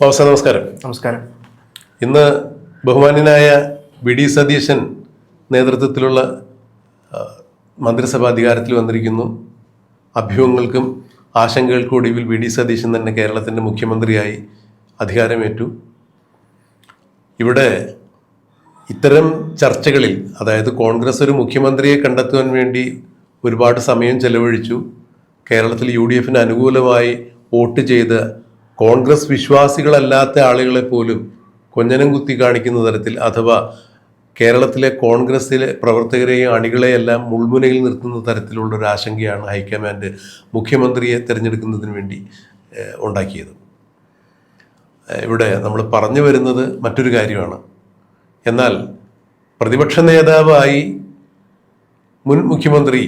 നമസ്കാരം. നമസ്കാരം. ഇന്ന് ബഹുമാന്യനായ വി ഡി സതീശൻ നേതൃത്വത്തിലുള്ള മന്ത്രിസഭ അധികാരത്തിൽ വന്നിരിക്കുന്നു. അഭ്യൂഹങ്ങൾക്കും ആശങ്കകൾക്കും ഒടുവിൽ വി ഡി സതീശൻ തന്നെ കേരളത്തിൻ്റെ മുഖ്യമന്ത്രിയായി അധികാരമേറ്റു. ഇവിടെ ഇത്തരം ചർച്ചകളിൽ, അതായത് കോൺഗ്രസ് ഒരു മുഖ്യമന്ത്രിയെ കണ്ടെത്തുവാൻ വേണ്ടി ഒരുപാട് സമയം ചെലവഴിച്ചു. കേരളത്തിൽ UDF-ന് അനുകൂലമായി വോട്ട് ചെയ്ത് കോൺഗ്രസ് വിശ്വാസികളല്ലാത്ത ആളുകളെ പോലും കൊഞ്ഞനം കുത്തി കാണിക്കുന്ന തരത്തിൽ, അഥവാ കേരളത്തിലെ കോൺഗ്രസിലെ പ്രവർത്തകരെയും അണികളെയെല്ലാം മുൾമുനയിൽ നിർത്തുന്ന തരത്തിലുള്ള ഒരു ആശങ്കയാണ് ഹൈക്കമാൻഡ് മുഖ്യമന്ത്രിയെ തിരഞ്ഞെടുക്കുന്നതിന് വേണ്ടി ഉണ്ടാക്കിയത്. ഇവിടെ നമ്മൾ പറഞ്ഞു വരുന്നത് മറ്റൊരു കാര്യമാണ്. എന്നാൽ പ്രതിപക്ഷ നേതാവായി മുൻ മുഖ്യമന്ത്രി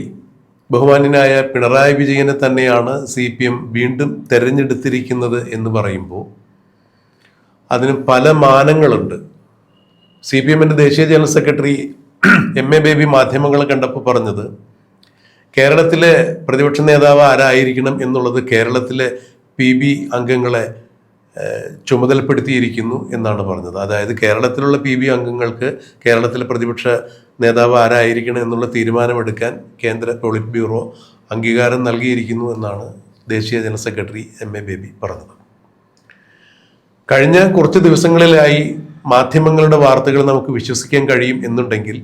ബഹുമാന്യനായ പിണറായി വിജയനെ തന്നെയാണ് CPM വീണ്ടും തെരഞ്ഞെടുത്തിരിക്കുന്നത് എന്ന് പറയുമ്പോൾ അതിന് പല മാനങ്ങളുണ്ട്. CPM-ൻ്റെ ദേശീയ ജനറൽ സെക്രട്ടറി MA ബേബി മാധ്യമങ്ങളെ കണ്ടപ്പോൾ പറഞ്ഞത്, കേരളത്തിലെ പ്രതിപക്ഷ നേതാവ് ആരായിരിക്കണം എന്നുള്ളത് കേരളത്തിലെ PB അംഗങ്ങളെ ചുമതലപ്പെടുത്തിയിരിക്കുന്നു എന്നാണ് പറഞ്ഞത്. അതായത് കേരളത്തിലുള്ള PB അംഗങ്ങൾക്ക് കേരളത്തിലെ പ്രതിപക്ഷ നേതാവ് ആരായിരിക്കണം എന്നുള്ള തീരുമാനമെടുക്കാൻ കേന്ദ്ര പോളിറ്റ് ബ്യൂറോ അംഗീകാരം നൽകിയിരിക്കുന്നു എന്നാണ് ദേശീയ ജനറൽ സെക്രട്ടറി MA ബേബി പറഞ്ഞത്. കഴിഞ്ഞ കുറച്ച് ദിവസങ്ങളിലായി മാധ്യമങ്ങളുടെ വാർത്തകൾ നമുക്ക് വിശ്വസിക്കാൻ കഴിയും എന്നുണ്ടെങ്കിൽ,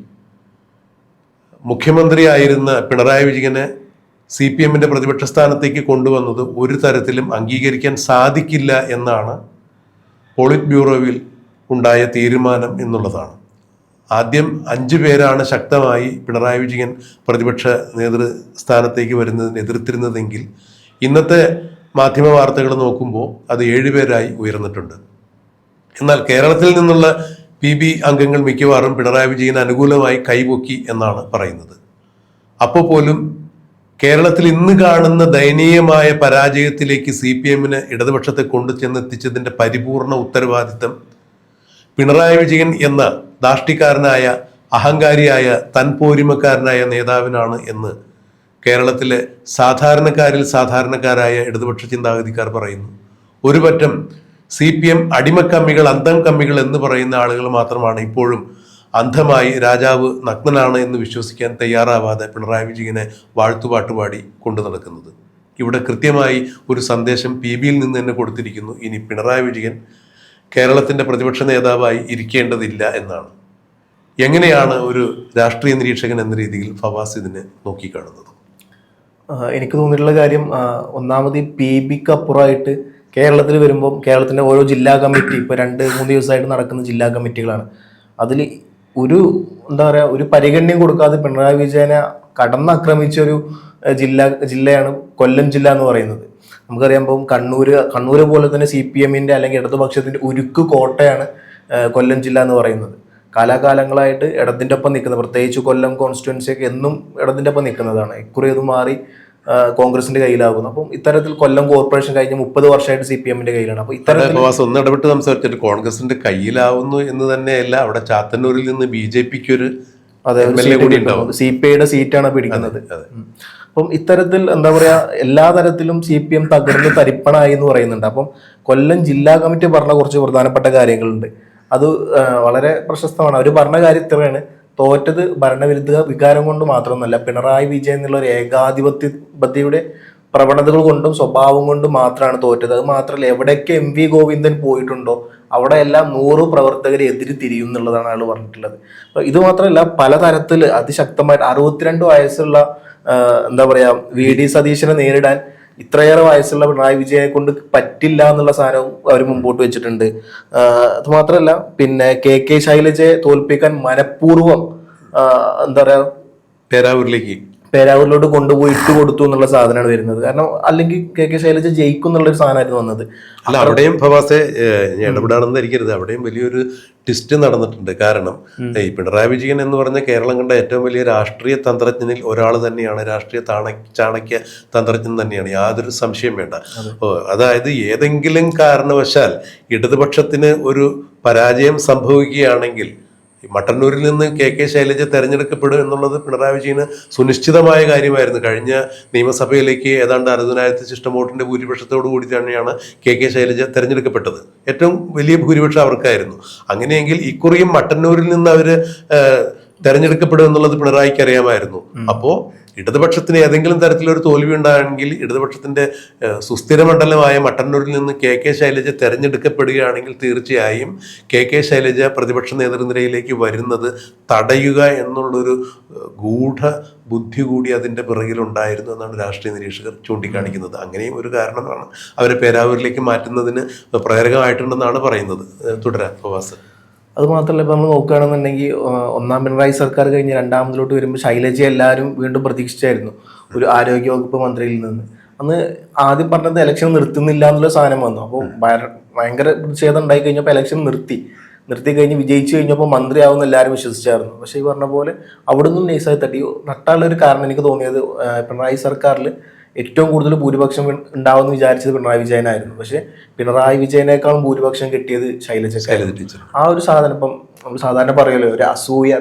മുഖ്യമന്ത്രിയായിരുന്ന പിണറായി വിജയനെ CPM-ൻ്റെ പ്രതിപക്ഷ സ്ഥാനത്തേക്ക് കൊണ്ടുവന്നത് ഒരു തരത്തിലും അംഗീകരിക്കാൻ സാധിക്കില്ല എന്നാണ് പോളിറ്റ് ബ്യൂറോയിൽ ഉണ്ടായ തീരുമാനം എന്നുള്ളതാണ്. ആദ്യം 5 പേരാണ് ശക്തമായി പിണറായി വിജയൻ പ്രതിപക്ഷ നേതൃസ്ഥാനത്തേക്ക് വരുന്നതിന് എതിർത്തിരുന്നതെങ്കിൽ, ഇന്നത്തെ മാധ്യമ വാർത്തകൾ നോക്കുമ്പോൾ അത് 7 പേരായി ഉയർന്നിട്ടുണ്ട്. എന്നാൽ കേരളത്തിൽ നിന്നുള്ള PB അംഗങ്ങൾ മിക്കവാറും പിണറായി വിജയന് അനുകൂലമായി കൈപൊക്കി എന്നാണ് പറയുന്നത്. അപ്പോൾ പോലും കേരളത്തിൽ ഇന്ന് കാണുന്ന ദയനീയമായ പരാജയത്തിലേക്ക് CPM-ന് ഇടതുപക്ഷത്തെ കൊണ്ടു ചെന്നെത്തിച്ചതിൻ്റെ പരിപൂർണ ഉത്തരവാദിത്തം പിണറായി വിജയൻ എന്ന ധാർഷ്ട്യക്കാരനായ, അഹങ്കാരിയായ, തൻപോരിമക്കാരനായ നേതാവിനാണ് എന്ന് കേരളത്തിലെ സാധാരണക്കാരിൽ സാധാരണക്കാരായ ഇടതുപക്ഷ ചിന്താഗതിക്കാർ പറയുന്നു. ഒരു പറ്റം CPM അടിമക്കമ്മികൾ, അന്തം കമ്മികൾ എന്ന് പറയുന്ന ആളുകൾ മാത്രമാണ് ഇപ്പോഴും അന്ധമായി രാജാവ് നഗ്നനാണ് എന്ന് വിശ്വസിക്കാൻ തയ്യാറാവാതെ പിണറായി വിജയനെ വാഴ്ത്തുപാട്ടുപാടി കൊണ്ടു നടക്കുന്നത്. ഇവിടെ കൃത്യമായി ഒരു സന്ദേശം PB-യിൽ നിന്ന് തന്നെ കൊടുത്തിരിക്കുന്നു. ഇനി പിണറായി വിജയൻ കേരളത്തിൻ്റെ പ്രതിപക്ഷ നേതാവായി ഇരിക്കേണ്ടതില്ല എന്നാണ്. എങ്ങനെയാണ് ഒരു രാഷ്ട്രീയ നിരീക്ഷകൻ എന്ന രീതിയിൽ ഫവാസ് ഇതിനെ നോക്കിക്കാണുന്നത്? എനിക്ക് തോന്നിയിട്ടുള്ള കാര്യം, ഒന്നാമത് PB-ക്ക് അപ്പുറമായിട്ട് കേരളത്തിൽ വരുമ്പം കേരളത്തിൻ്റെ ഓരോ ജില്ലാ കമ്മിറ്റി, ഇപ്പോൾ 2-3 ദിവസമായിട്ട് നടക്കുന്ന ജില്ലാ കമ്മിറ്റികളാണ്. അതിൽ ഒരു പരിഗണനയും കൊടുക്കാതെ പിണറായി വിജയനെ കടന്നാക്രമിച്ച ഒരു ജില്ലയാണ് കൊല്ലം ജില്ല എന്ന് പറയുന്നത്. നമുക്കറിയാം, ഇപ്പം കണ്ണൂര് പോലെ തന്നെ CPM-ൻ്റെ അല്ലെങ്കിൽ ഇടതുപക്ഷത്തിൻ്റെ ഉരുക്ക് കോട്ടയാണ് കൊല്ലം ജില്ല എന്ന് പറയുന്നത്. കാലാകാലങ്ങളായിട്ട് ഇടതിൻ്റെ ഒപ്പം നിൽക്കുന്നത്, പ്രത്യേകിച്ച് കൊല്ലം കോൺസ്റ്റിറ്റ്യുവൻസിയൊക്കെ എന്നും ഇടതിൻ്റെ ഒപ്പം നിൽക്കുന്നതാണ്. ഇക്കുറി അത് മാറി കോൺഗ്രസിന്റെ കയ്യിലാകുന്നു. അപ്പം ഇത്തരത്തിൽ കൊല്ലം കോർപ്പറേഷൻ കഴിഞ്ഞ 30 വർഷമായിട്ട് CPM-ന്റെ കയ്യിലാണ്. അപ്പൊ ഇത്തരത്തിൽ ഒന്ന് ഇടപെട്ട് സംസാരിച്ചിട്ട് കോൺഗ്രസിന്റെ കയ്യിലാവുന്നു എന്ന് തന്നെയല്ല, അവിടെ ചാത്തന്നൂരിൽ നിന്ന് BJP-ക്ക് ഒരു CPI-യുടെ സീറ്റാണ് പിടിക്കുന്നത്. അപ്പം ഇത്തരത്തിൽ എല്ലാ തരത്തിലും CPM തകർന്ന് തരിപ്പണായി എന്ന് പറയുന്നുണ്ട്. അപ്പം കൊല്ലം ജില്ലാ കമ്മിറ്റി പറഞ്ഞ കുറച്ച് പ്രധാനപ്പെട്ട കാര്യങ്ങളുണ്ട്. അത് വളരെ പ്രശസ്തമാണ്. അവർ പറഞ്ഞ കാര്യം ഇത്രയാണ്: തോറ്റത് ഭരണവിരുദ്ധ വികാരം കൊണ്ട് മാത്രമൊന്നുമല്ല, പിണറായി വിജയൻ എന്നുള്ള ഒരു ഏകാധിപത്യയുടെ പ്രവണതകൾ കൊണ്ടും സ്വഭാവം കൊണ്ടും മാത്രമാണ് തോറ്റത്. അത് മാത്രമല്ല, എവിടെയൊക്കെ MV ഗോവിന്ദൻ പോയിട്ടുണ്ടോ അവിടെയെല്ലാം 100 പ്രവർത്തകരെ എതിര് തിരിയും എന്നുള്ളതാണ് അയാൾ പറഞ്ഞിട്ടുള്ളത്. അപ്പൊ ഇത് മാത്രമല്ല, പലതരത്തിൽ അതിശക്തമായിട്ട് 62 വയസ്സുള്ള VD സതീശനെ നേരിടാൻ ഇത്രയേറെ വയസ്സുള്ള പിണറായി വിജയനെ കൊണ്ട് പറ്റില്ല എന്നുള്ള സാധനവും അവർ മുമ്പോട്ട് വെച്ചിട്ടുണ്ട്. അത് മാത്രമല്ല, പിന്നെ KK ശൈലജയെ തോൽപ്പിക്കാൻ മനഃപൂർവ്വം പേരാവൂരിലോട്ട് കൊണ്ടുപോയി ഇട്ട് കൊടുത്തു എന്നുള്ള സാധനമാണ് വരുന്നത്. കാരണം അല്ലെങ്കിൽ KK ശൈലജ ജയിക്കും എന്നുള്ളൊരു സാധനമായിരുന്നു വന്നത്. അല്ല, അവിടെയും ഫവാസെ ഇടപെടാണെന്ന് ധരിക്കരുത്, അവിടെയും വലിയൊരു ട്വിസ്റ്റ് നടന്നിട്ടുണ്ട്. കാരണം ഈ പിണറായി വിജയൻ എന്ന് പറഞ്ഞ കേരളം കണ്ട ഏറ്റവും വലിയ രാഷ്ട്രീയ തന്ത്രജ്ഞനിൽ ഒരാൾ തന്നെയാണ്, രാഷ്ട്രീയ ചാണക്യ തന്ത്രജ്ഞൻ തന്നെയാണ്, യാതൊരു സംശയം വേണ്ട. അതായത് ഏതെങ്കിലും കാരണവശാൽ ഇടതുപക്ഷത്തിന് ഒരു പരാജയം സംഭവിക്കുകയാണെങ്കിൽ മട്ടന്നൂരിൽ നിന്ന് കെ ശൈലജ തെരഞ്ഞെടുക്കപ്പെടും എന്നുള്ളത് പിണറായി വിജയന് സുനിശ്ചിതമായ കാര്യമായിരുന്നു. കഴിഞ്ഞ നിയമസഭയിലേക്ക് ഏതാണ്ട് 60,000 ശിഷ്ട വോട്ടിന്റെ ഭൂരിപക്ഷത്തോടു കൂടി തന്നെയാണ് കെ ശൈലജ തെരഞ്ഞെടുക്കപ്പെട്ടത്. ഏറ്റവും വലിയ ഭൂരിപക്ഷം അവർക്കായിരുന്നു. അങ്ങനെയെങ്കിൽ ഇക്കുറിയും മട്ടന്നൂരിൽ നിന്ന് അവര് തെരഞ്ഞെടുക്കപ്പെടും എന്നുള്ളത് പിണറായിക്ക് അറിയാമായിരുന്നു. അപ്പോ ഇടതുപക്ഷത്തിന് ഏതെങ്കിലും തരത്തിലൊരു തോൽവി ഉണ്ടാണെങ്കിൽ ഇടതുപക്ഷത്തിന്റെ സുസ്ഥിര മണ്ഡലമായ മട്ടന്നൂരിൽ നിന്ന് കെ ശൈലജ തെരഞ്ഞെടുക്കപ്പെടുകയാണെങ്കിൽ തീർച്ചയായും കെ ശൈലജ പ്രതിപക്ഷ നേതൃനിരയിലേക്ക് വരുന്നത് തടയുക എന്നുള്ളൊരു ഗൂഢ ബുദ്ധി കൂടി അതിന്റെ പിറകിലുണ്ടായിരുന്നു എന്നാണ് രാഷ്ട്രീയ നിരീക്ഷകർ ചൂണ്ടിക്കാണിക്കുന്നത്. അങ്ങനെയും ഒരു കാരണമാണ് അവരെ പേരാവൂരിലേക്ക് മാറ്റുന്നതിന് പ്രേരകമായിട്ടുണ്ടെന്നാണ് പറയുന്നത്. തുടരാം ഫവാസ്. അത് മാത്രമല്ല, ഇപ്പം നമ്മൾ നോക്കുകയാണെന്നുണ്ടെങ്കിൽ ഒന്നാം പിണറായി സർക്കാർ കഴിഞ്ഞ് രണ്ടാമതിലോട്ട് വരുമ്പോൾ ശൈലജ എല്ലാവരും വീണ്ടും പ്രതീക്ഷിച്ചായിരുന്നു ഒരു ആരോഗ്യവകുപ്പ് മന്ത്രിയിൽ നിന്ന്. അന്ന് ആദ്യം പറഞ്ഞത് ഇലക്ഷൻ നിർത്തുന്നില്ല എന്നുള്ള സാധനം വന്നു. അപ്പോൾ ഭയങ്കര പ്രതിഷേധം ഉണ്ടായി കഴിഞ്ഞപ്പോൾ ഇലക്ഷൻ നിർത്തി കഴിഞ്ഞ് വിജയിച്ചു കഴിഞ്ഞപ്പോൾ മന്ത്രിയാവുമെന്ന് എല്ലാവരും വിശ്വസിച്ചായിരുന്നു. പക്ഷേ ഈ പറഞ്ഞ പോലെ അവിടെ നിന്നും നൈസായി തട്ടി നട്ടാളൊരു കാരണം എനിക്ക് തോന്നിയത് പിണറായി സർക്കാരിൽ ഏറ്റവും കൂടുതൽ ഭൂരിപക്ഷം ഉണ്ടാവുമെന്ന് വിചാരിച്ചത് പിണറായി വിജയനായിരുന്നു. പക്ഷെ പിണറായി വിജയനേക്കാളും ഭൂരിപക്ഷം കിട്ടിയത് ശൈലജ ടീച്ചർ. ആ ഒരു സാധനം ഇപ്പം നമ്മൾ സാധാരണ പറയുമല്ലോ, ഒരു അസൂയ,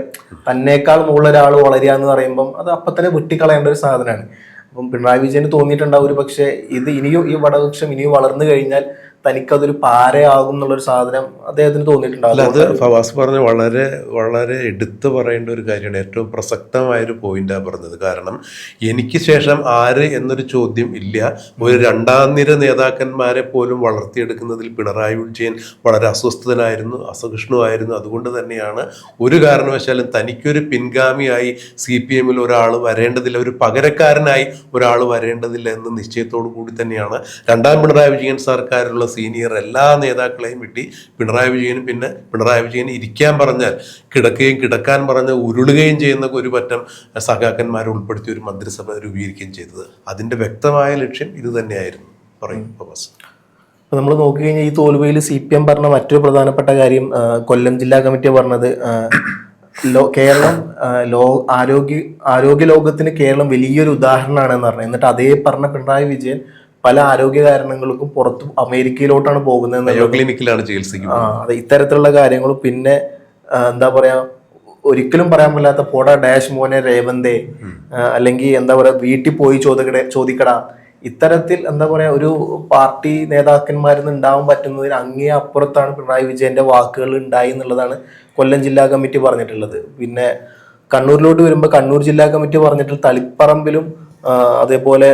തന്നേക്കാൾ മുകളിൽ ഒരാൾ വളരുക എന്ന് പറയുമ്പം അത് അപ്പം തന്നെ വെട്ടിക്കളയേണ്ട ഒരു സാധനമാണ്. അപ്പം പിണറായി വിജയന് തോന്നിയിട്ടുണ്ടാവും ഒരു പക്ഷേ ഇത് ഇനിയും ഈ വടപക്ഷം ഇനിയും വളർന്നു കഴിഞ്ഞാൽ തനിക്കതൊരു പാരയാകും എന്നുള്ളൊരു സാധനം അദ്ദേഹത്തിന് തോന്നിയിട്ടുണ്ടാവില്ല. അത് ഫവാസ് പറഞ്ഞ വളരെ വളരെ എടുത്തു പറയേണ്ട ഒരു കാര്യമാണ്. ഏറ്റവും പ്രസക്തമായൊരു പോയിന്റാണ് പറഞ്ഞത്. കാരണം എനിക്ക് ശേഷം ആര് എന്നൊരു ചോദ്യം ഇല്ല. ഒരു രണ്ടാം നിര നേതാക്കന്മാരെ പോലും വളർത്തിയെടുക്കുന്നതിൽ പിണറായി വിജയൻ വളരെ അസ്വസ്ഥനായിരുന്നു, അസഹിഷ്ണുവായിരുന്നു. അതുകൊണ്ട് തന്നെയാണ് ഒരു കാരണവശാലും തനിക്കൊരു പിൻഗാമിയായി CPM ഒരാൾ വരേണ്ടതില്ല, ഒരു പകരക്കാരനായി ഒരാൾ വരേണ്ടതില്ല എന്ന നിശ്ചയത്തോടു കൂടി തന്നെയാണ് രണ്ടാം പിണറായി വിജയൻ സർക്കാരിലുള്ള സീനിയർ എല്ലാ നേതാക്കളെയും വിട്ടി പിണറായി വിജയൻ ഇരിക്കാൻ പറഞ്ഞാൽ കിടക്കാൻ പറഞ്ഞ് ഉരുളുകയും ചെയ്യുന്ന ഒരു പറ്റം സഖാക്കന്മാരെ ഉൾപ്പെടുത്തി ഒരു മന്ത്രിസഭ രൂപീകരിക്കുകയും ചെയ്തത്. അതിന്റെ വ്യക്തമായ ലക്ഷ്യം ഇത് തന്നെയായിരുന്നു. പറയും ഫവാസ്. അപ്പോൾ നമ്മൾ നോക്കിക്കഴിഞ്ഞാൽ ഈ തോൽവിയിൽ CPM പറഞ്ഞ മറ്റൊരു പ്രധാനപ്പെട്ട കാര്യം കൊല്ലം ജില്ലാ കമ്മിറ്റി പറഞ്ഞത് കേരളം ആരോഗ്യ ലോകത്തിന് കേരളം വലിയൊരു ഉദാഹരണമാണെന്ന് പറഞ്ഞു. എന്നിട്ട് അതേ പറഞ്ഞ പിണറായി വിജയൻ പല ആരോഗ്യ കാരണങ്ങൾക്കും പുറത്ത് അമേരിക്കയിലോട്ടാണ് പോകുന്നത്. ക്ലിനിക്കിലാണ് ചികിത്സിക്കുന്നത്. അതെ, ഇത്തരത്തിലുള്ള കാര്യങ്ങളും പിന്നെ എന്താ പറയാ, ഒരിക്കലും പറയാൻ പറ്റാത്ത പോട ഡാഷ് മോനെ രേവന്തേ, അല്ലെങ്കിൽ എന്താ പറയാ വീട്ടിൽ പോയി ചോദിക്കടാ, ഇത്തരത്തിൽ എന്താ പറയാ ഒരു പാർട്ടി നേതാക്കന്മാരിൽ നിന്ന് ഉണ്ടാവാൻ പറ്റുന്നതിന് അങ്ങേ അപ്പുറത്താണ് പിണറായി വിജയന്റെ വാക്കുകൾ ഉണ്ടായി എന്നുള്ളതാണ് കൊല്ലം ജില്ലാ കമ്മിറ്റി പറഞ്ഞിട്ടുള്ളത്. പിന്നെ കണ്ണൂരിലോട്ട് വരുമ്പോൾ കണ്ണൂർ ജില്ലാ കമ്മിറ്റി പറഞ്ഞിട്ട് തളിപ്പറമ്പിലും അതേപോലെ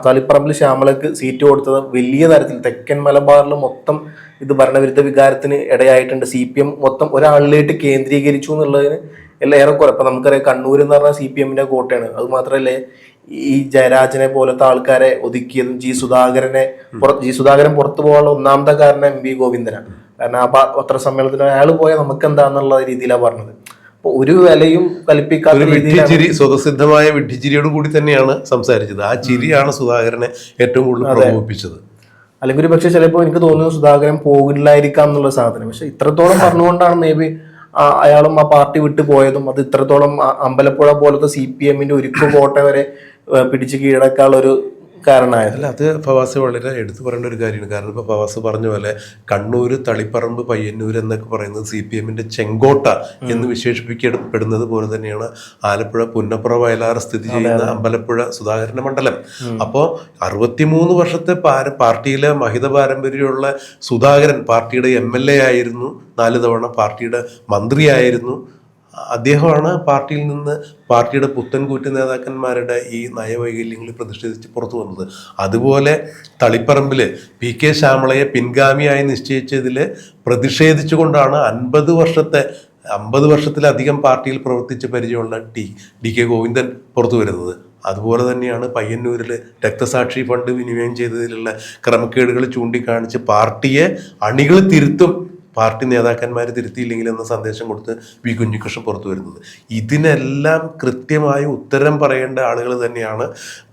തളിപ്പറമ്പിൽ ശ്യാമളക്ക് സീറ്റ് കൊടുത്തത് വലിയ തരത്തിൽ തെക്കൻ മലബാറിൽ മൊത്തം ഇത് ഭരണവിരുദ്ധ വികാരത്തിന് ഇടയായിട്ടുണ്ട്. CPM മൊത്തം ഒരാളിലേക്ക് കേന്ദ്രീകരിച്ചു എന്നുള്ളതിന് എല്ലാം ഏറെക്കുറെ. ഇപ്പം നമുക്കറിയാം കണ്ണൂർ എന്ന് പറഞ്ഞാൽ CPMന്റെ കോട്ടയാണ്. അത് മാത്രമല്ലേ ഈ ജയരാജനെ പോലത്തെ ആൾക്കാരെ ഒതുക്കിയതും ജി സുധാകരൻ പുറത്തു പോകാനുള്ള ഒന്നാമത്തെ കാരണം MV ഗോവിന്ദനാണ്. കാരണം ആ പത്രസമ്മേളനത്തിന് അയാൾ പോയാൽ നമുക്ക് എന്താന്നുള്ള രീതിയിലാണ് പറഞ്ഞത്. ഒരു വിലയും കൽപ്പിക്കാത്ത രീതിയിൽ സ്വതസിദ്ധമായ വിഡ്ഢിച്ചിരിയോട് കൂടി തന്നെയാണ് സംസാരിച്ചത്. ആ ചിരിയാണ് സുധാകരനെ ഏറ്റവും കൂടുതൽ പ്രകോപിപ്പിച്ചത്. അല്ലെങ്കിൽ ഒരു പക്ഷെ ചിലപ്പോൾ എനിക്ക് തോന്നുന്നു സുധാകരൻ പോകില്ലായിരിക്കാം എന്നുള്ള സാധനം. പക്ഷെ ഇത്രത്തോളം പറഞ്ഞുകൊണ്ടാണ് മേ ബി അയാളും ആ പാർട്ടി വിട്ടു പോയതും. അത് ഇത്രത്തോളം അമ്പലപ്പുഴ പോലത്തെ CPMന്റെ ഒരുക്കു കോട്ട വരെ പിടിച്ച് കീഴടക്കാനുള്ള ഒരു കാരണമായത്. അല്ല, അത് ഫവാസ് വളരെ എടുത്തു പറയേണ്ട ഒരു കാര്യമാണ്. കാരണം ഇപ്പോൾ ഫവാസ് പറഞ്ഞ പോലെ കണ്ണൂർ, തളിപ്പറമ്പ്, പയ്യന്നൂർ എന്നൊക്കെ പറയുന്നത് CPMന്റെ ചെങ്കോട്ട എന്ന് വിശേഷിപ്പിക്കപ്പെടുന്നത് പോലെ തന്നെയാണ് ആലപ്പുഴ പുന്നപ്പുറ വയലാർ സ്ഥിതി ചെയ്യുന്ന അമ്പലപ്പുഴ സുധാകരന്റെ മണ്ഡലം. അപ്പോൾ 63 വർഷത്തെ പാർട്ടിയിലെ മഹിത പാരമ്പര്യമുള്ള സുധാകരൻ പാർട്ടിയുടെ MLA ആയിരുന്നു, 4 തവണ പാർട്ടിയുടെ മന്ത്രിയായിരുന്നു. അദ്ദേഹമാണ് പാർട്ടിയിൽ നിന്ന് പാർട്ടിയുടെ പുത്തൻകൂറ്റ നേതാക്കന്മാരുടെ ഈ നയവൈകല്യങ്ങളിൽ പ്രതിഷേധിച്ച് പുറത്തു വന്നത്. അതുപോലെ തളിപ്പറമ്പിൽ PK ശ്യാമളയെ പിൻഗാമിയായി നിശ്ചയിച്ചതിൽ പ്രതിഷേധിച്ചുകൊണ്ടാണ് 50 വർഷത്തിലധികം പാർട്ടിയിൽ പ്രവർത്തിച്ച പരിചയമുള്ള DK ഗോവിന്ദൻ പുറത്തു വരുന്നത്. അതുപോലെ തന്നെയാണ് പയ്യന്നൂരിൽ രക്തസാക്ഷി ഫണ്ട് വിനിമയം ചെയ്തതിലുള്ള ക്രമക്കേടുകൾ ചൂണ്ടിക്കാണിച്ച് പാർട്ടിയെ അണികൾ തിരുത്തും, പാർട്ടി നേതാക്കന്മാർ തിരുത്തിയില്ലെങ്കിൽ എന്ന സന്ദേശം കൊടുത്ത് വി കുഞ്ഞികൃഷ്ണൻ പുറത്തു വരുന്നത്. ഇതിനെല്ലാം കൃത്യമായി ഉത്തരം പറയേണ്ട ആളുകൾ തന്നെയാണ്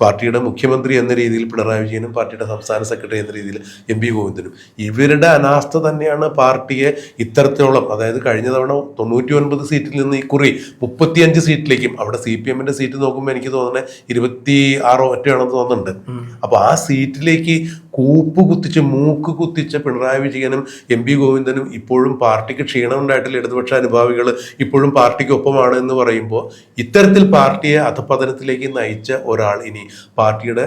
പാർട്ടിയുടെ മുഖ്യമന്ത്രി എന്ന രീതിയിൽ പിണറായി വിജയനും പാർട്ടിയുടെ സംസ്ഥാന സെക്രട്ടറി എന്ന രീതിയിൽ MV ഗോവിന്ദനും. ഇവരുടെ അനാസ്ഥ തന്നെയാണ് പാർട്ടിയെ ഇത്തരത്തോളം, അതായത് കഴിഞ്ഞ തവണ 99 സീറ്റിൽ നിന്ന് ഇക്കുറി 35 സീറ്റിലേക്കും, അവിടെ CPMന്റെ സീറ്റ് നോക്കുമ്പോൾ എനിക്ക് തോന്നുന്നത് 26 ഒറ്റയാണെന്ന് തോന്നുന്നുണ്ട്. അപ്പോൾ ആ സീറ്റിലേക്ക് കൂപ്പ് കുത്തിച്ച് മൂക്ക് കുത്തിച്ച പിണറായി വിജയനും എം പി ഗോവിന്ദനും ഇപ്പോഴും പാർട്ടിക്ക് ക്ഷീണമുണ്ടായിട്ടുള്ള ഇടതുപക്ഷ അനുഭാവികൾ ഇപ്പോഴും പാർട്ടിക്കൊപ്പമാണ് എന്ന് പറയുമ്പോൾ ഇത്തരത്തിൽ പാർട്ടിയെ അധപതനത്തിലേക്ക് നയിച്ച ഒരാൾ ഇനി പാർട്ടിയുടെ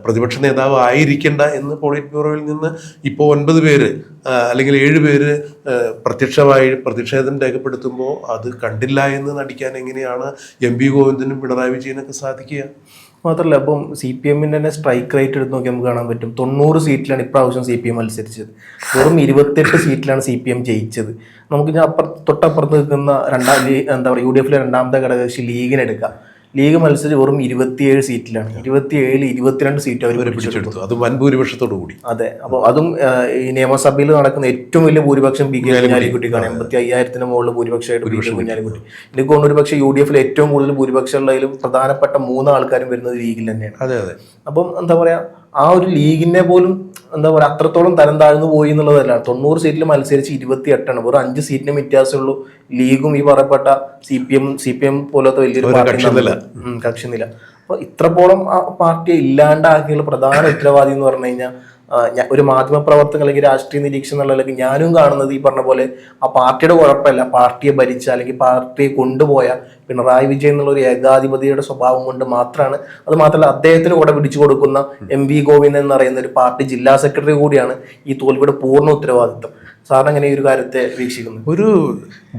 പ്രതിപക്ഷ നേതാവ് ആയിരിക്കേണ്ട എന്ന് പോളിറ്റ് ബ്യൂറോയിൽ നിന്ന് ഇപ്പോൾ 9 പേര് അല്ലെങ്കിൽ 7 പേര് പ്രത്യക്ഷമായി പ്രതിഷേധം രേഖപ്പെടുത്തുമ്പോൾ അത് കണ്ടില്ല എന്ന് നടിക്കാൻ എങ്ങനെയാണ് എം പി ഗോവിന്ദനും പിണറായി വിജയനൊക്കെ സാധിക്കുക? മാത്രമല്ല അപ്പം CPM-ന്റെ തന്നെ സ്ട്രൈക്ക് റേറ്റ് എടുത്ത് നോക്കി നമുക്ക് കാണാൻ പറ്റും. 90 സീറ്റിലാണ് ഇപ്രാവശ്യം CPM മത്സരിച്ചത്. വെറും 28 സീറ്റിലാണ് CPM ജയിച്ചത്. നമുക്ക് ഞാൻ തൊട്ടപ്പുറത്ത് നിൽക്കുന്ന UDF രണ്ടാമത്തെ ഘടകകക്ഷി ലീഗിനെടുക്കാം. ലീഗ് മത്സരിച്ച് വെറും 27 സീറ്റിലാണ്. 27 22 സീറ്റ് അവർ പിടിച്ചെടുത്തു, അത് വൻ ഭൂരിപക്ഷത്തോടു കൂടി. അതെ, അപ്പോൾ അതും ഈ നിയമസഭയിൽ നടക്കുന്ന ഏറ്റവും വലിയ ഭൂരിപക്ഷം പി കെ കുഞ്ഞാലിക്കുട്ടിക്കാണ്. 85,000 മുകളിൽ ഭൂരിപക്ഷമായിട്ട് പി കെ കുഞ്ഞാലിക്കുട്ടി. എനിക്ക് തോന്നുന്നു ഒരു പക്ഷേ UDF ഏറ്റവും കൂടുതൽ ഭൂരിപക്ഷം ഉള്ളതിലും പ്രധാനപ്പെട്ട 3 ആൾക്കാരും വരുന്നത് ലീഗിൽ തന്നെയാണ്. അതെ അതെ. അപ്പം എന്താ പറയാ, ആ ഒരു ലീഗിനെ പോലും എന്താ പറയുക അത്രത്തോളം തരം താഴ്ന്നു പോയി എന്നുള്ളതല്ല. 90 സീറ്റിൽ മത്സരിച്ച് 28 വെറും 5 സീറ്റിന് വ്യത്യാസമുള്ളൂ ലീഗും ഈ പറയപ്പെട്ട CPM പോലത്തെ വലിയൊരു കക്ഷിനില. അപ്പൊ ഇത്രത്തോളം ആ പാർട്ടിയെ ഇല്ലാണ്ടാക്കിയുള്ള പ്രധാന ഉത്തരവാദി എന്ന് പറഞ്ഞു കഴിഞ്ഞാൽ ഒരു മാധ്യമ പ്രവർത്തകൻ അല്ലെങ്കിൽ രാഷ്ട്രീയ നിരീക്ഷണം എന്നുള്ള അല്ലെങ്കിൽ ഞാനും കാണുന്നത് ഈ പറഞ്ഞ പോലെ ആ പാർട്ടിയുടെ കുഴപ്പമില്ല, പാർട്ടിയെ ഭരിച്ച അല്ലെങ്കിൽ പാർട്ടിയെ കൊണ്ടുപോയ പിണറായി വിജയൻ എന്നുള്ള ഒരു ഏകാധിപതിയുടെ സ്വഭാവം കൊണ്ട് മാത്രമാണ്. അത് മാത്രമല്ല അദ്ദേഹത്തിന് കൂടെ പിടിച്ചു കൊടുക്കുന്ന MV ഗോവിന്ദൻ എന്ന് പറയുന്ന ഒരു പാർട്ടി ജില്ലാ സെക്രട്ടറി കൂടിയാണ് ഈ തോൽവിയുടെ പൂർണ്ണ ഉത്തരവാദിത്വം. സാറിന് എങ്ങനെ ഈ ഒരു കാര്യത്തെ വീക്ഷിക്കുന്നു? ഒരു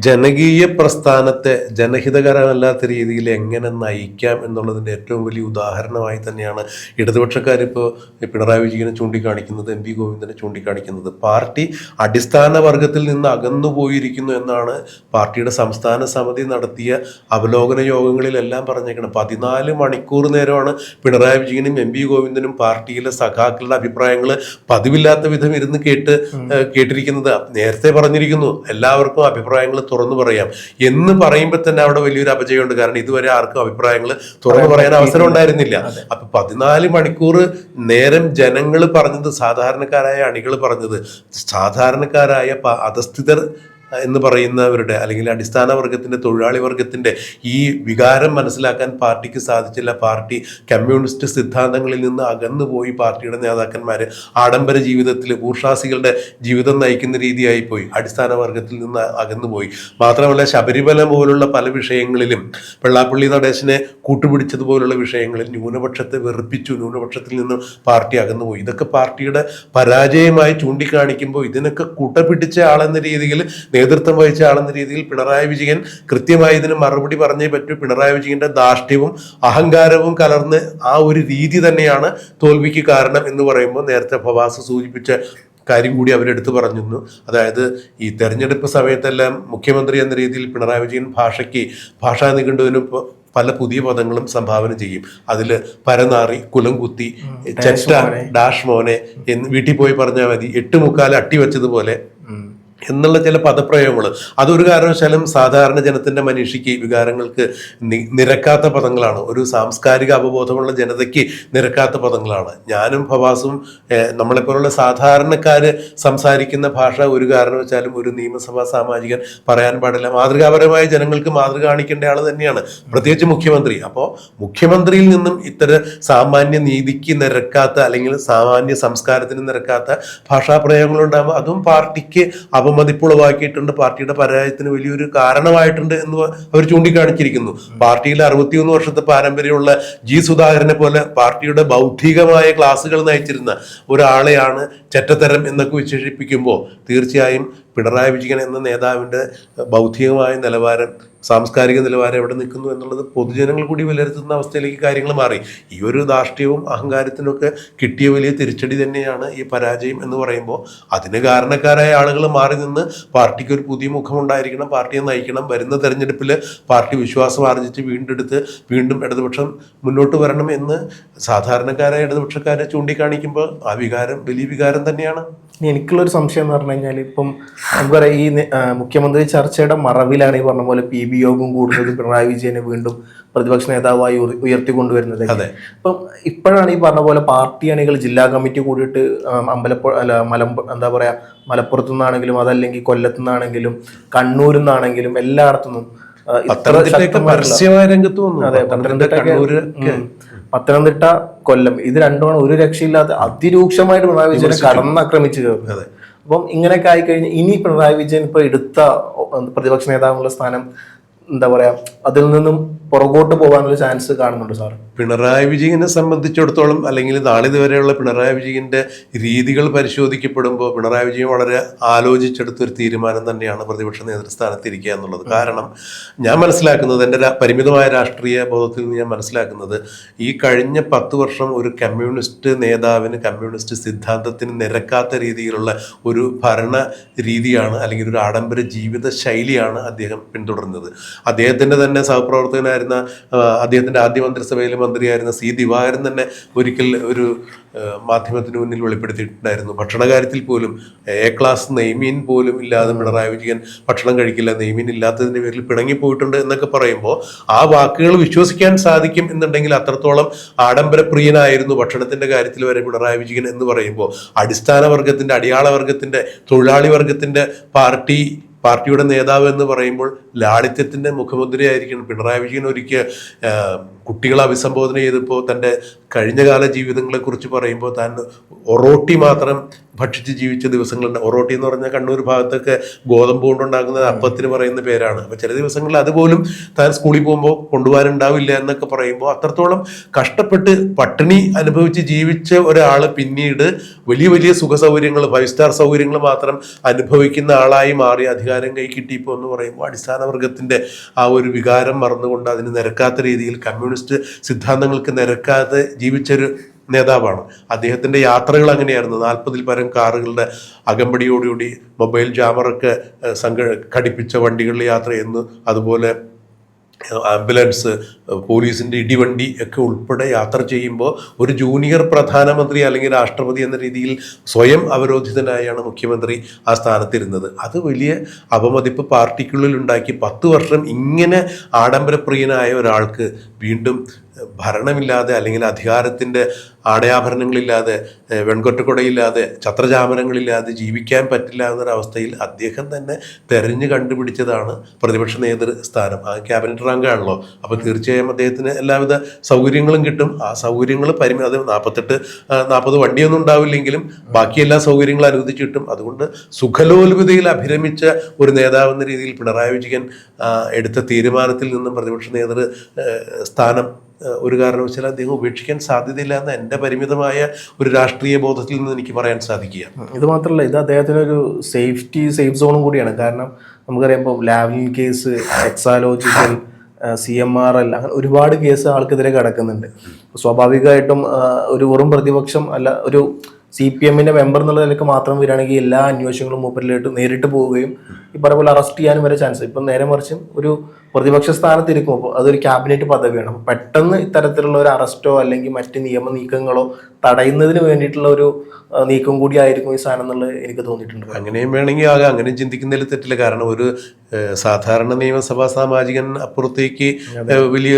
ജനകീയ പ്രസ്ഥാനത്തെ ജനഹിതകരമല്ലാത്ത രീതിയിൽ എങ്ങനെ നയിക്കാം എന്നുള്ളതിൻ്റെ ഏറ്റവും വലിയ ഉദാഹരണമായി തന്നെയാണ് ഇടതുപക്ഷക്കാരിപ്പോൾ പിണറായി വിജയനെ ചൂണ്ടിക്കാണിക്കുന്നത്, MV ഗോവിന്ദനെ ചൂണ്ടിക്കാണിക്കുന്നത്. പാർട്ടി അടിസ്ഥാന വർഗത്തിൽ നിന്ന് അകന്നുപോയിരിക്കുന്നു എന്നാണ് പാർട്ടിയുടെ സംസ്ഥാന സമിതി നടത്തിയ അവലോകന യോഗങ്ങളിലെല്ലാം പറഞ്ഞേക്കണം. 14 മണിക്കൂർ നേരമാണ് പിണറായി വിജയനും MV ഗോവിന്ദനും പാർട്ടിയിലെ സഖാക്കളുടെ അഭിപ്രായങ്ങൾ പതിവില്ലാത്ത വിധം ഇരുന്ന് കേട്ടിരിക്കുന്നത്. നേരത്തെ പറഞ്ഞിരിക്കുന്നു എല്ലാവർക്കും അഭിപ്രായങ്ങൾ തുറന്നു പറയാം എന്ന് പറയുമ്പോൾ തന്നെ അവിടെ വലിയൊരു അപജയമുണ്ട്. കാരണം ഇതുവരെ ആർക്കും അഭിപ്രായങ്ങൾ തുറന്നു പറയാൻ അവസരം ഉണ്ടായിരുന്നില്ല. അപ്പൊ 14 മണിക്കൂർ നേരം ജനങ്ങൾ പറഞ്ഞത്, സാധാരണക്കാരായ അണികൾ പറഞ്ഞത്, സാധാരണക്കാരായ അധസ്ഥിതർ എന്ന് പറയുന്നവരുടെ അല്ലെങ്കിൽ അടിസ്ഥാന വർഗത്തിന്റെ തൊഴിലാളി വർഗത്തിന്റെ ഈ വികാരം മനസ്സിലാക്കാൻ പാർട്ടിക്ക് സാധിച്ചില്ല. പാർട്ടി കമ്മ്യൂണിസ്റ്റ് സിദ്ധാന്തങ്ങളിൽ നിന്ന് അകന്നുപോയി. പാർട്ടിയുടെ നേതാക്കന്മാര് ആഡംബര ജീവിതത്തിൽ ബൂർഷാസികളുടെ ജീവിതം നയിക്കുന്ന രീതിയായി പോയി, അടിസ്ഥാന വർഗത്തിൽ നിന്ന് അകന്നുപോയി. മാത്രമല്ല ശബരിമല പോലുള്ള പല വിഷയങ്ങളിലും വെള്ളാപ്പള്ളി നടേശനെ കൂട്ടുപിടിച്ചതുപോലുള്ള വിഷയങ്ങളിൽ ന്യൂനപക്ഷത്തെ വെറുപ്പിച്ചു, ന്യൂനപക്ഷത്തിൽ നിന്നും പാർട്ടി അകന്നുപോയി. ഇതൊക്കെ പാർട്ടിയുടെ പരാജയമായി ചൂണ്ടിക്കാണിക്കുമ്പോൾ ഇതിനൊക്കെ കൂട്ടപിടിച്ച ആളെന്ന രീതിയിൽ, നേതൃത്വം വഹിച്ച ആളെന്ന രീതിയിൽ പിണറായി വിജയൻ കൃത്യമായി ഇതിന് മറുപടി പറഞ്ഞേ പറ്റൂ. പിണറായി വിജയന്റെ ധാർഷ്ട്യവും അഹങ്കാരവും കലർന്ന് ആ ഒരു രീതി തന്നെയാണ് തോൽവിക്ക് കാരണം എന്ന് പറയുമ്പോൾ നേരത്തെ ഫവാസ് സൂചിപ്പിച്ച കാര്യം കൂടി അവരെടുത്തു പറഞ്ഞിരുന്നു. അതായത് ഈ തെരഞ്ഞെടുപ്പ് സമയത്തെല്ലാം മുഖ്യമന്ത്രി എന്ന രീതിയിൽ പിണറായി വിജയൻ ഭാഷാ നിഘണ്ടുവിന് പല പുതിയ പദങ്ങളും സംഭാവന ചെയ്യും. അതിൽ പരനാറി, കുലംകുത്തി, ചെറ്റ, ഡാഷ് മോനെ എന്ന് വീട്ടിൽ പോയി പറഞ്ഞാൽ മതി, 8 അട്ടി വെച്ചതുപോലെ എന്നുള്ള ചില പദപ്രയോഗങ്ങൾ അതൊരു കാരണവശാലും സാധാരണ ജനത്തിന്റെ മനുഷ്യക്ക് വികാരങ്ങൾക്ക് നിരക്കാത്ത പദങ്ങളാണ്. ഒരു സാംസ്കാരിക അവബോധമുള്ള ജനതയ്ക്ക് നിരക്കാത്ത പദങ്ങളാണ്. ഞാനും ഫവാസും നമ്മളെപ്പോലുള്ള സാധാരണക്കാര് സംസാരിക്കുന്ന ഭാഷ ഒരു കാരണവശാലും ഒരു നിയമസഭാ സാമാജികൻ പറയാൻ പാടില്ല. മാതൃകാപരമായ ജനങ്ങൾക്ക് മാതൃക കാണിക്കേണ്ട ആൾ തന്നെയാണ്, പ്രത്യേകിച്ച് മുഖ്യമന്ത്രി. അപ്പോൾ മുഖ്യമന്ത്രിയിൽ നിന്നും ഇത്തരം സാമാന്യ നീതിക്ക് നിരക്കാത്ത അല്ലെങ്കിൽ സാമാന്യ സംസ്കാരത്തിന് നിരക്കാത്ത ഭാഷാപ്രയോഗങ്ങളുണ്ടാകുമ്പോൾ അതും പാർട്ടിക്ക് മതിപ്പുളവാക്കിയിട്ടുണ്ട്, പാർട്ടിയുടെ പരാജയത്തിന് വലിയൊരു കാരണമായിട്ടുണ്ട് എന്ന് അവർ ചൂണ്ടിക്കാണിച്ചിരിക്കുന്നു. പാർട്ടിയിലെ 61 വർഷത്തെ പാരമ്പര്യമുള്ള സുധാകരനെ പോലെ പാർട്ടിയുടെ ബൗദ്ധികമായ ക്ലാസുകൾ നയിച്ചിരുന്ന ഒരാളെയാണ് ചെറ്റത്തരം എന്നൊക്കെ വിശേഷിപ്പിക്കുമ്പോൾ തീർച്ചയായും പിണറായി വിജയൻ എന്ന നേതാവിൻ്റെ ബൗദ്ധികമായ നിലവാരം, സാംസ്കാരിക നിലവാരം എവിടെ നിൽക്കുന്നു എന്നുള്ളത് പൊതുജനങ്ങൾ കൂടി വിലയിരുത്തുന്ന അവസ്ഥയിലേക്ക് കാര്യങ്ങൾ മാറി. ഈ ഒരു ധാർഷ്ട്യവും അഹങ്കാരത്തിനൊക്കെ കിട്ടിയ വലിയ തിരിച്ചടി തന്നെയാണ് ഈ പരാജയം എന്ന് പറയുമ്പോൾ അതിന് കാരണക്കാരായ ആളുകൾ മാറി നിന്ന് പാർട്ടിക്ക് ഒരു പുതിയ മുഖമുണ്ടായിരിക്കണം, പാർട്ടിയെ നയിക്കണം. വരുന്ന തെരഞ്ഞെടുപ്പിൽ പാർട്ടി വിശ്വാസം ആർജിച്ച് വീണ്ടും ഇടതുപക്ഷം മുന്നോട്ട് വരണം എന്ന് സാധാരണക്കാരായ ഇടതുപക്ഷക്കാരെ ചൂണ്ടിക്കാണിക്കുമ്പോൾ ആ വികാരം വലിയ വികാരം തന്നെയാണ്. എനിക്കുള്ളൊരു സംശയം എന്ന് പറഞ്ഞു കഴിഞ്ഞാൽ ഇപ്പം നമുക്കറിയാം ഈ മുഖ്യമന്ത്രി ചർച്ചയുടെ മറവിലാണ് ഈ പറഞ്ഞ പോലെ PB യോഗം കൂടുന്നത്, പിണറായി വിജയനെ വീണ്ടും പ്രതിപക്ഷ നേതാവായി ഉയർത്തിക്കൊണ്ടുവരുന്നത്. അപ്പം ഇപ്പോഴാണ് ഈ പറഞ്ഞ പോലെ പാർട്ടി അണികൾ ജില്ലാ കമ്മിറ്റി കൂടിയിട്ട് മലപ്പുറത്തു നിന്നാണെങ്കിലും അതല്ലെങ്കിൽ കൊല്ലത്തു നിന്നാണെങ്കിലും കണ്ണൂരിൽ നിന്നാണെങ്കിലും എല്ലായിടത്തുനിന്നും പരസ്യമായ രംഗത്ത് വന്നു. അതെ, പത്തനംതിട്ട പത്തനംതിട്ട, കൊല്ലം ഇത് രണ്ടുമാണ് ഒരു രക്ഷയില്ലാതെ അതിരൂക്ഷമായിട്ട് പിണറായി വിജയനെ കടന്നാക്രമിച്ചു കയറുന്നത്. അപ്പം ഇങ്ങനെയൊക്കെ ആയിക്കഴിഞ്ഞാൽ ഇനി പിണറായി വിജയൻ ഇപ്പൊ എടുത്ത പ്രതിപക്ഷ നേതാവിനുള്ള സ്ഥാനം എന്താ പറയാ അതിൽ നിന്നും പുറകോട്ട് പോകാനുള്ള ചാൻസ് കാണുന്നുണ്ട് സാർ? പിണറായി വിജയനെ സംബന്ധിച്ചിടത്തോളം അല്ലെങ്കിൽ നാളിതുവരെയുള്ള പിണറായി വിജയന്റെ രീതികൾ പരിശോധിക്കപ്പെടുമ്പോൾ പിണറായി വിജയൻ വളരെ ആലോചിച്ചെടുത്തൊരു തീരുമാനം തന്നെയാണ് പ്രതിപക്ഷ നേതൃസ്ഥാനത്തിരിക്കുക എന്നുള്ളത്. കാരണം ഞാൻ മനസ്സിലാക്കുന്നത്, എൻ്റെ പരിമിതമായ രാഷ്ട്രീയ ബോധത്തിൽ നിന്ന് ഞാൻ മനസ്സിലാക്കുന്നത്, ഈ കഴിഞ്ഞ 10 വർഷം ഒരു കമ്മ്യൂണിസ്റ്റ് നേതാവിന് കമ്മ്യൂണിസ്റ്റ് സിദ്ധാന്തത്തിന് നിരക്കാത്ത രീതിയിലുള്ള ഒരു ഭരണ രീതിയാണ് അല്ലെങ്കിൽ ഒരു ആഡംബര ജീവിത ശൈലിയാണ് അദ്ദേഹം പിന്തുടർന്നത്. അദ്ദേഹത്തിൻ്റെ തന്നെ സഹപ്രവർത്തകനായിരുന്ന അദ്ദേഹത്തിൻ്റെ ആദ്യ മന്ത്രിസഭയിലെ മന്ത്രിയായിരുന്ന സി ദിവാകരൻ തന്നെ ഒരിക്കൽ ഒരു മാധ്യമത്തിന് മുന്നിൽ വെളിപ്പെടുത്തിയിട്ടുണ്ടായിരുന്നു, ഭക്ഷണകാര്യത്തിൽ പോലും എ ക്ലാസ് നെയ്മീൻ പോലും ഇല്ലാതെ പിണറായി വിജയൻ ഭക്ഷണം കഴിക്കില്ല, നെയ്മീൻ ഇല്ലാത്തതിൻ്റെ പേരിൽ പിണങ്ങിപ്പോയിട്ടുണ്ട് എന്നൊക്കെ പറയുമ്പോൾ ആ വാക്കുകൾ വിശ്വസിക്കാൻ സാധിക്കും എന്നുണ്ടെങ്കിൽ അത്രത്തോളം ആഡംബരപ്രിയനായിരുന്നു ഭക്ഷണത്തിൻ്റെ കാര്യത്തിൽ വരെ പിണറായി വിജയൻ എന്ന് പറയുമ്പോൾ അടിസ്ഥാന വർഗത്തിൻ്റെ, അടിയാള വർഗത്തിൻ്റെ, തൊഴിലാളി വർഗത്തിൻ്റെ പാർട്ടിയുടെ നേതാവ് എന്ന് പറയുമ്പോൾ ലാളിത്യത്തിൻ്റെ മുഖമുദ്രയായിരിക്കണം. പിണറായി വിജയൻ ഒരിക്കൽ കുട്ടികളെ അഭിസംബോധന ചെയ്തപ്പോൾ തൻ്റെ കഴിഞ്ഞകാല ജീവിതങ്ങളെക്കുറിച്ച് പറയുമ്പോൾ താൻ ഒറോട്ടി മാത്രം ഭക്ഷിച്ച് ജീവിച്ച ദിവസങ്ങളുണ്ട്. ഒറോട്ടി എന്ന് പറഞ്ഞാൽ കണ്ണൂർ ഭാഗത്തൊക്കെ ഗോതമ്പ് കൊണ്ടുണ്ടാക്കുന്ന അപ്പത്തിന് പറയുന്ന പേരാണ്. അപ്പോൾ ചില ദിവസങ്ങളിൽ അതുപോലും താൻ സ്കൂളിൽ പോകുമ്പോൾ കൊണ്ടുപോകാനുണ്ടാവില്ല എന്നൊക്കെ പറയുമ്പോൾ അത്രത്തോളം കഷ്ടപ്പെട്ട് പട്ടിണി അനുഭവിച്ച് ജീവിച്ച ഒരാൾ പിന്നീട് വലിയ വലിയ സുഖ സൗകര്യങ്ങൾ, 5 സ്റ്റാർ സൗകര്യങ്ങൾ മാത്രം അനുഭവിക്കുന്ന ആളായി മാറി അധികാരം കൈ കിട്ടിയപ്പോൾ എന്ന് പറയുമ്പോൾ അടിസ്ഥാന വർഗത്തിൻ്റെ ആ ഒരു വികാരം മറന്നുകൊണ്ട് അതിന് നിരക്കാത്ത രീതിയിൽ കമ്മ്യൂണിസ്റ്റ് സിദ്ധാന്തങ്ങൾക്ക് നിരക്കാതെ ജീവിച്ചൊരു നേതാവാണ്. അദ്ദേഹത്തിൻ്റെ യാത്രകൾ അങ്ങനെയായിരുന്നു. 40-ൽ പരം കാറുകളുടെ അകമ്പടിയോടുകൂടി മൊബൈൽ ജാമറൊക്കെ ഘടിപ്പിച്ച വണ്ടികളിൽ യാത്ര ചെയ്യുന്നു. അതുപോലെ ആംബുലൻസ്, പോലീസിൻ്റെ ഇടിവണ്ടി ഒക്കെ ഉൾപ്പെടെ യാത്ര ചെയ്യുമ്പോൾ ഒരു ജൂനിയർ പ്രധാനമന്ത്രി അല്ലെങ്കിൽ രാഷ്ട്രപതി എന്ന രീതിയിൽ സ്വയം അവരോധിതനായാണ് മുഖ്യമന്ത്രി ആ സ്ഥാനത്തിരുന്നത്. അത് വലിയ അപമതിപ്പ് പാർട്ടിക്കുള്ളിൽ ഉണ്ടാക്കി 10 വർഷം ഇങ്ങനെ ആഡംബരപ്രിയനായ ഒരാൾക്ക് വീണ്ടും ഭരണമില്ലാതെ അല്ലെങ്കിൽ അധികാരത്തിൻ്റെ ആടയാഭരണങ്ങളില്ലാതെ, വെൺകൊറ്റക്കുടയില്ലാതെ, ഛത്രചാമരങ്ങളില്ലാതെ ജീവിക്കാൻ പറ്റില്ല എന്നൊരവസ്ഥയിൽ അദ്ദേഹം തന്നെ തെരഞ്ഞു കണ്ടുപിടിച്ചതാണ് പ്രതിപക്ഷ നേതൃസ്ഥാനം. ആ ക്യാബിനറ്റ് റാങ്കാണല്ലോ. അപ്പോൾ തീർച്ചയായും അദ്ദേഹത്തിന് എല്ലാവിധ സൗകര്യങ്ങളും കിട്ടും. ആ സൗകര്യങ്ങൾ അത് 40 വണ്ടിയൊന്നും ഉണ്ടാവില്ലെങ്കിലും ബാക്കി എല്ലാ സൗകര്യങ്ങളും അനുവദിച്ച് കിട്ടും. അതുകൊണ്ട് സുഖലോലുപതയിൽ അഭിരമിച്ച ഒരു നേതാവെന്ന രീതിയിൽ പിണറായി വിജയൻ എടുത്ത തീരുമാനത്തിൽ നിന്നും പ്രതിപക്ഷ നേതൃ സ്ഥാനം ഒരു കാരണവശാൽ അദ്ദേഹം ഉപേക്ഷിക്കാൻ സാധ്യതയില്ല എന്ന് എൻ്റെ പരിമിതമായ ഒരു രാഷ്ട്രീയ ബോധത്തിൽ നിന്ന് എനിക്ക് പറയാൻ സാധിക്കുക. ഇത് മാത്രമല്ല, ഇത് അദ്ദേഹത്തിനൊരു സേഫ് സോണും കൂടിയാണ്. കാരണം നമുക്കറിയാം, ഇപ്പോൾ ലാവ്ലിൻ കേസ്, എക്സാലോജിക്കൽ, CMRL, അങ്ങനെ ഒരുപാട് കേസ് ആൾക്കെതിരെ കിടക്കുന്നുണ്ട്. സ്വാഭാവികമായിട്ടും ഒരു വെറും പ്രതിപക്ഷം അല്ല, ഒരു CPM-ന്റെ മെമ്പർ എന്നുള്ള നിലയ്ക്ക് മാത്രം വരികയാണെങ്കിൽ എല്ലാ അന്വേഷണങ്ങളും മൂപ്പരിലോട്ട് നേരിട്ട് പോവുകയും ഈ പറഞ്ഞ പോലെ അറസ്റ്റ് ചെയ്യാനും വരെ ചാൻസ്. ഇപ്പം നേരെ മറിച്ചും ഒരു പ്രതിപക്ഷ സ്ഥാനത്തിരിക്കും, അപ്പോൾ അതൊരു ക്യാബിനറ്റ് പദവിയാണ്. അപ്പോൾ പെട്ടെന്ന് ഇത്തരത്തിലുള്ള ഒരു അറസ്റ്റോ അല്ലെങ്കിൽ മറ്റ് നിയമ നീക്കങ്ങളോ തടയുന്നതിന് വേണ്ടിയിട്ടുള്ള ഒരു നീക്കം കൂടി ആയിരിക്കും ഈ സ്ഥാനം എന്നുള്ളത് എനിക്ക് തോന്നിയിട്ടുണ്ട്. അങ്ങനെയും വേണമെങ്കിൽ ആകാം, അങ്ങനെ ചിന്തിക്കുന്നതിൽ തെറ്റില്ല. കാരണം ഒരു സാധാരണ നിയമസഭാ സാമാജികൻ അപ്പുറത്തേക്ക് വലിയ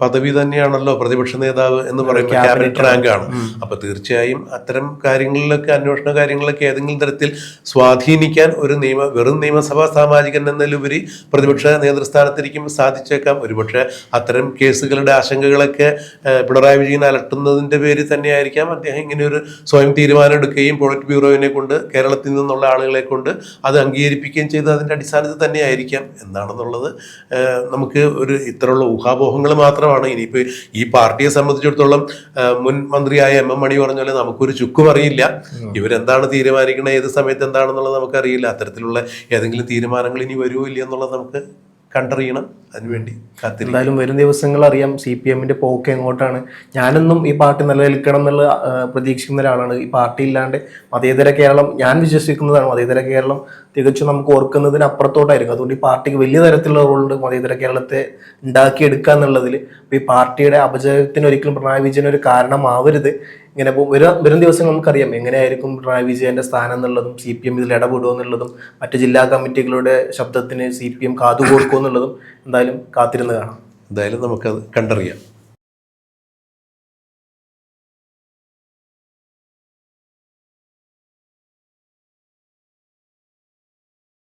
പദവി തന്നെയാണല്ലോ പ്രതിപക്ഷ നേതാവ് എന്ന് പറയുമ്പോൾ ക്യാബിനറ്റ് റാങ്കാണ്. അപ്പൊ തീർച്ചയായും അത്തരം കാര്യങ്ങളിലൊക്കെ, അന്വേഷണ കാര്യങ്ങളിലൊക്കെ ഏതെങ്കിലും തരത്തിൽ സ്വാധീനിക്കാൻ ഒരു വെറും നിയമസഭാ സാമാജികൻ എന്നതിലുപരി പ്രതിപക്ഷ നേതൃസ്ഥാനത്തിരിക്കും സാധിച്ചേക്കാം. ഒരുപക്ഷെ അത്തരം കേസുകളുടെ ആശങ്കകളൊക്കെ പിണറായി വിജയൻ അലട്ടുന്നതിന്റെ പേരിൽ തന്നെയായിരിക്കാം അദ്ദേഹം ഇങ്ങനെ ഒരു സ്വയം തീരുമാനം എടുക്കുകയും പോളിറ്റ് ബ്യൂറോവിനെ കൊണ്ട്, കേരളത്തിൽ നിന്നുള്ള ആളുകളെ കൊണ്ട് അത് അംഗീകരിപ്പിക്കുകയും ചെയ്ത് അതിൻ്റെ അടിസ്ഥാനത്തിൽ തന്നെയായിരിക്കാം. എന്താണെന്നുള്ളത് നമുക്ക് ഇത്തരമുള്ള ഊഹാപോഹങ്ങൾ മാത്രമാണ്. ഇനിയിപ്പോൾ ഈ പാർട്ടിയെ സംബന്ധിച്ചിടത്തോളം മുൻ മന്ത്രിയായ MM മണി പറഞ്ഞ പോലെ നമുക്കൊരു ചുക്കും അറിയില്ല. ഇവരെന്താണ് തീരുമാനിക്കുന്നത്, ഏത് സമയത്ത് എന്താണെന്നുള്ളത് നമുക്കറിയില്ല. അത്തരത്തിലുള്ള ഏതെങ്കിലും തീരുമാനങ്ങൾ ഇനി വരുമോ ഇല്ല എന്നുള്ളത് നമുക്ക് കണ്ടറിയണം. അതിനുവേണ്ടി എന്തായാലും വരും ദിവസങ്ങൾ അറിയാം CPM-ന്റെ പോക്ക് എങ്ങോട്ടാണ്. ഞാനെന്നും ഈ പാർട്ടി നിലനിൽക്കണം എന്നുള്ള പ്രതീക്ഷിക്കുന്ന ഒരാളാണ്. ഈ പാർട്ടി ഇല്ലാണ്ട് മതേതര കേരളം, ഞാൻ വിശ്വസിക്കുന്നതാണ്, മതേതര കേരളം തികച്ചും നമുക്ക് ഓർക്കുന്നതിന് അപ്പുറത്തോട്ടായിരിക്കും. അതുകൊണ്ട് ഈ പാർട്ടിക്ക് വലിയ തരത്തിലുള്ള റോളുണ്ട് മതേതര കേരളത്തെ ഉണ്ടാക്കിയെടുക്കുക എന്നുള്ളതിൽ. അപ്പോൾ ഈ പാർട്ടിയുടെ അപജയത്തിന് ഒരിക്കലും പിണറായി വിജയൻ ഒരു കാരണമാവരുത്. ഇങ്ങനെ വരും ദിവസം നമുക്കറിയാം എങ്ങനെയായിരിക്കും പിണറായി വിജയന്റെ സ്ഥാനം എന്നുള്ളതും, CPM ഇതിൽ ഇടപെടുമോ എന്നുള്ളതും, മറ്റ് ജില്ലാ കമ്മിറ്റികളുടെ ശബ്ദത്തിന് CPM കാതുകോർക്കുമോ എന്നുള്ളതും എന്തായാലും കാത്തിരുന്ന് കാണാം. എന്തായാലും നമുക്കത് കണ്ടറിയാം.